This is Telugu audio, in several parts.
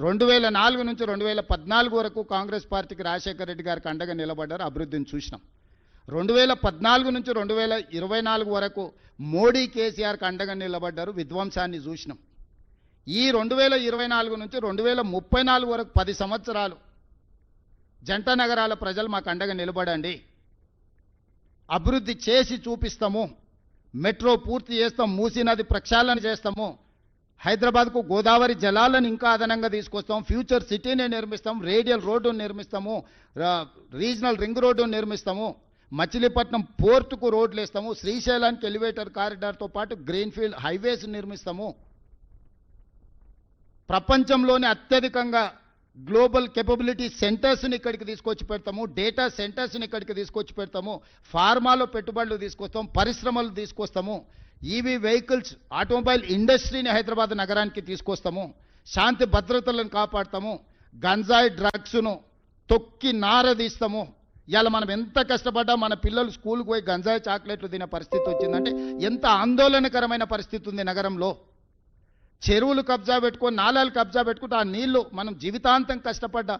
2004 నుంచి 2014 వరకు కాంగ్రెస్ పార్టీకి రాజశేఖర రెడ్డి గారికి అండగా నిలబడ్డారు, అభివృద్ధిని చూసినాం. 2014 నుంచి 2024 వరకు మోడీ కేసీఆర్కి అండగా నిలబడ్డారు, విధ్వంసాన్ని చూసినాం. ఈ 2024 నుంచి 2034 వరకు 10 సంవత్సరాలు జంట నగరాల ప్రజలు మాకు అండగా నిలబడండి, అభివృద్ధి చేసి చూపిస్తాము, మెట్రో పూర్తి చేస్తాం, మూసీ నది ప్రక్షాళన చేస్తాము, హైదరాబాద్కు గోదావరి జలాలను ఇంకా అదనంగా తీసుకొస్తాం, ఫ్యూచర్ సిటీని నిర్మిస్తాం, రేడియల్ రోడ్డును నిర్మిస్తాము, రీజనల్ రింగ్ రోడ్డును నిర్మిస్తాము, మచిలీపట్నం పోర్టుకు రోడ్లు వేస్తాము, శ్రీశైలానికి ఎలివేటర్ కారిడార్తో పాటు గ్రీన్ఫీల్డ్ హైవేస్ నిర్మిస్తాము, ప్రపంచంలోనే అత్యధికంగా గ్లోబల్ కేపబిలిటీ సెంటర్స్ని ఇక్కడికి తీసుకొచ్చి పెడతాము, డేటా సెంటర్స్ని ఇక్కడికి తీసుకొచ్చి పెడతాము, ఫార్మాలో పెట్టుబడులు తీసుకొస్తాం, పరిశ్రమలు తీసుకొస్తాము, ఈవీ వెహికల్స్ ఆటోమొబైల్ ఇండస్ట్రీని హైదరాబాద్ నగరానికి తీసుకొస్తాము, శాంతి భద్రతలను కాపాడతాము, గంజాయి డ్రగ్స్ను తొక్కి నారదీస్తాము. ఇవాళ మనం ఎంత కష్టపడ్డా మన పిల్లలు స్కూల్కి పోయి గంజాయి చాక్లెట్లు తినే పరిస్థితి వచ్చిందంటే ఎంత ఆందోళనకరమైన పరిస్థితి ఉంది నగరంలో. చెరువులు కబ్జా పెట్టుకొని, నాలాలు కబ్జా పెట్టుకుంటే ఆ నీళ్లు మనం జీవితాంతం కష్టపడ్డ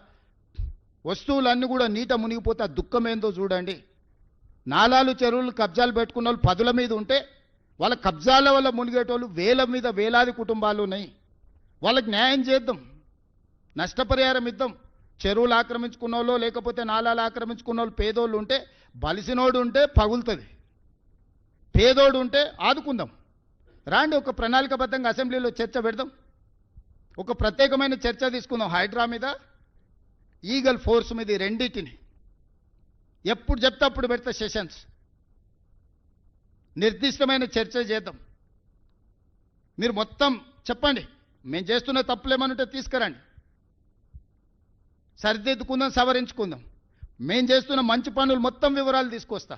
వస్తువులన్నీ కూడా నీట మునిగిపోతే ఆ దుఃఖం ఏందో చూడండి. నాలాలు చెరువులు కబ్జాలు పెట్టుకున్న వాళ్ళు 10ల మీద ఉంటే వాళ్ళ కబ్జాల వల్ల మునిగేటోళ్ళు వేల మీద వేలాది కుటుంబాలు ఉన్నాయి. వాళ్ళకి న్యాయం చేద్దాం, నష్టపరిహారం ఇద్దాం. చెరువులు ఆక్రమించుకున్న వాళ్ళు లేకపోతే నాలాలు ఆక్రమించుకున్న వాళ్ళు పేదోళ్ళు ఉంటే, బలిసినోడు ఉంటే పగులుతుంది, పేదోడు ఉంటే ఆదుకుందాం. రాండి, ఒక ప్రణాళికబద్ధంగా అసెంబ్లీలో చర్చ పెడదాం, ఒక ప్రత్యేకమైన చర్చ తీసుకుందాం. హైడ్రా మీద, ఈగల్ ఫోర్స్ మీద, ఈ రెండింటిని ఎప్పుడు చెప్తే అప్పుడు పెడతా సెషన్స్, నిర్దిష్టమైన చర్చ చేద్దాం. మీరు మొత్తం చెప్పండి, మేము చేస్తున్న తప్పులేమనుంటే తీసుకురండి, సరిదిద్దుకుందాం, సవరించుకుందాం. మేము చేస్తున్న మంచి పనులు మొత్తం వివరాలు తీసుకొస్తా.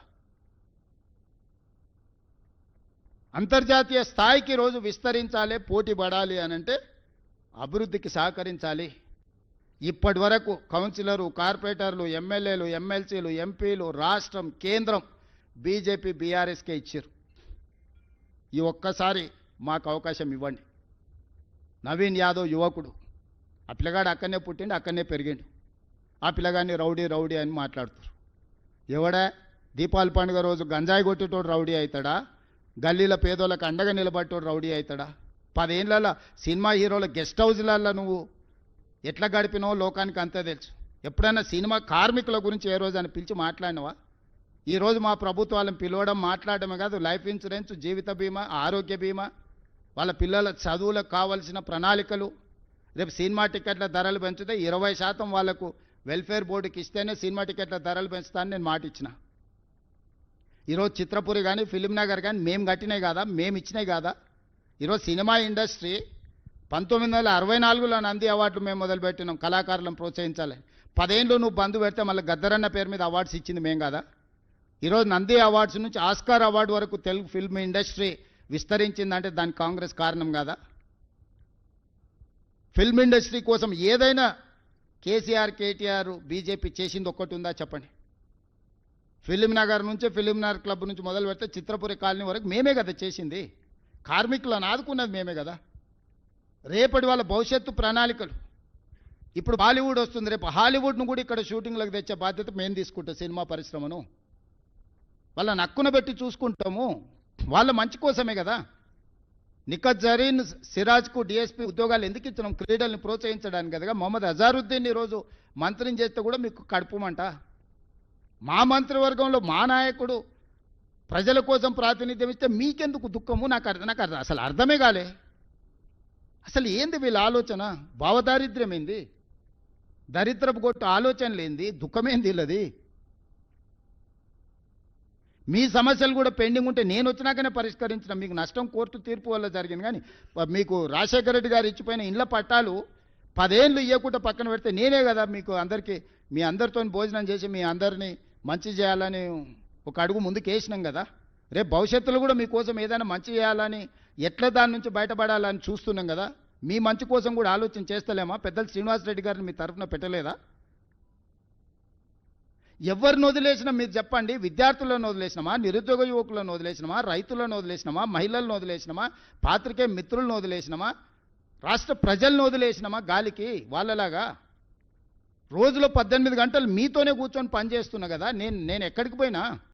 అంతర్జాతీయ స్థాయికి రోజు విస్తరించాలి, పోటీ పడాలి అనంటే అభివృద్ధికి సహకరించాలి. ఇప్పటి వరకు కౌన్సిలరు, కార్పొరేటర్లు, ఎమ్మెల్యేలు, ఎమ్మెల్సీలు, ఎంపీలు, రాష్ట్రం, కేంద్రం బీజేపీ బీఆర్ఎస్కే ఇచ్చారు. ఈ ఒక్కసారి మాకు అవకాశం ఇవ్వండి. నవీన్ యాదవ్ యువకుడు, ఆ పిల్లగాడు అక్కడనే పుట్టిండు, అక్కడనే పెరిగిండు. ఆ పిల్లగాడిని రౌడీ రౌడీ అని మాట్లాడుతారు. ఎవడా దీపావళి పండుగ రోజు గంజాయి కొట్టేటోడు రౌడీ అవుతాడా? గల్లీల పేదోళ్ళకి అండగా నిలబట్టోడు రౌడీ అవుతాడా? 10 ఏళ్ళ సినిమా హీరోల గెస్ట్ హౌస్లలో నువ్వు ఎట్లా గడిపినావో లోకానికి అంతే తెలుసు. ఎప్పుడైనా సినిమా కార్మికుల గురించి ఏ రోజు అని పిలిచి మాట్లాడినవా? ఈరోజు మా ప్రభుత్వాలను పిలవడం, మాట్లాడడమే కాదు, లైఫ్ ఇన్సూరెన్స్, జీవిత బీమా, ఆరోగ్య బీమా, వాళ్ళ పిల్లల చదువులకు కావాల్సిన ప్రణాళికలు, రేపు సినిమా టికెట్ల ధరలు పెంచితే 20% వాళ్ళకు వెల్ఫేర్ బోర్డుకి ఇస్తేనే సినిమా టికెట్ల ధరలు పెంచుతానని నేను మాట ఇచ్చిన. ఈరోజు చిత్రపురి కానీ, ఫిలిం నగర్ కానీ మేము కట్టినాయి కాదా, మేము ఇచ్చినాయి కాదా? ఈరోజు సినిమా ఇండస్ట్రీ 1964లో నంది అవార్డులు మేము మొదలుపెట్టినాం, కళాకారులను ప్రోత్సహించాలి. 10 ఏళ్ళు నువ్వు బంధు పెడితే మళ్ళీ గద్దరన్న పేరు మీద అవార్డ్స్ ఇచ్చింది మేం కాదా? ఈరోజు నంది అవార్డ్స్ నుంచి ఆస్కార్ అవార్డు వరకు తెలుగు ఫిల్మ్ ఇండస్ట్రీ విస్తరించిందంటే దానికి కాంగ్రెస్ కారణం కాదా? ఫిల్మ్ ఇండస్ట్రీ కోసం ఏదైనా కేసీఆర్, కేటీఆర్, బీజేపీ చేసింది ఒక్కటి ఉందా చెప్పండి? ఫిలిం నగర్ నుంచి, ఫిలిం నగర్ క్లబ్ నుంచి మొదలు పెడితే చిత్రపురి కాలనీ వరకు మేమే కదా చేసింది. కార్మికులను ఆదుకున్నది మేమే కదా. రేపటి వాళ్ళ భవిష్యత్తు ప్రణాళికలు. ఇప్పుడు బాలీవుడ్ వస్తుంది, రేపు హాలీవుడ్ను కూడా ఇక్కడ షూటింగ్లకు తెచ్చే బాధ్యత మేము తీసుకుంటాం. సినిమా పరిశ్రమను వాళ్ళ నక్కున పెట్టి చూసుకుంటాము, వాళ్ళ మంచి కోసమే కదా. నిఖత్ జరీన్, సిరాజ్కు డిఎస్పీ ఉద్యోగాలు ఎందుకు ఇచ్చినాం? క్రీడల్ని ప్రోత్సహించడానికి కదా. మొహమ్మద్ అజారుద్దీన్ ఈరోజు మంత్రిని చేస్తే కూడా మీకు కడుపుమంట. మా మంత్రివర్గంలో మా నాయకుడు ప్రజల కోసం ప్రాతినిధ్యం ఇస్తే మీకెందుకు దుఃఖము? నాకు అసలు అర్థమే కాలే. అసలు ఏంది వీళ్ళ ఆలోచన? భావదారిద్ర్యం ఏంది? దరిద్రపు కొట్టు ఆలోచనలు ఏంది? దుఃఖమేంది వీళ్ళది? మీ సమస్యలు కూడా పెండింగ్ ఉంటే నేను వచ్చినాకనే పరిష్కరించిన. మీకు నష్టం కోర్టు తీర్పు వల్ల జరిగింది. కానీ మీకు రాజశేఖర రెడ్డి గారు ఇచ్చిపోయిన ఇళ్ల పట్టాలు 10 ఏళ్ళు ఇవ్వకుండా పక్కన పెడితే నేనే కదా మీకు అందరికీ, మీ అందరితో భోజనం చేసి మీ అందరినీ మంచి చేయాలని ఒక అడుగు ముందుకు వేసినాం కదా. రేపు భవిష్యత్తులో కూడా మీకోసం ఏదైనా మంచి చేయాలని, ఎట్లా దాని నుంచి బయటపడాలని చూస్తున్నాం కదా. మీ మంచి కోసం కూడా ఆలోచన చేస్తలేమా? పెద్దలు శ్రీనివాసరెడ్డి గారిని మీ తరఫున పెట్టలేదా? ఎవరిని వదిలేసినా మీరు చెప్పండి. విద్యార్థులను వదిలేసినామా, నిరుద్యోగ యువకులను వదిలేసినామా, రైతులను వదిలేసినామా, మహిళలను వదిలేసినామా, పాత్రికేయ మిత్రులను వదిలేసినామా, రాష్ట్ర ప్రజలను వదిలేసినామా గాలికి వాళ్ళలాగా? రోజులో 18 గంటలు మీతోనే కూర్చొని పనిచేస్తున్నా కదా, నేను ఎక్కడికి పోయినా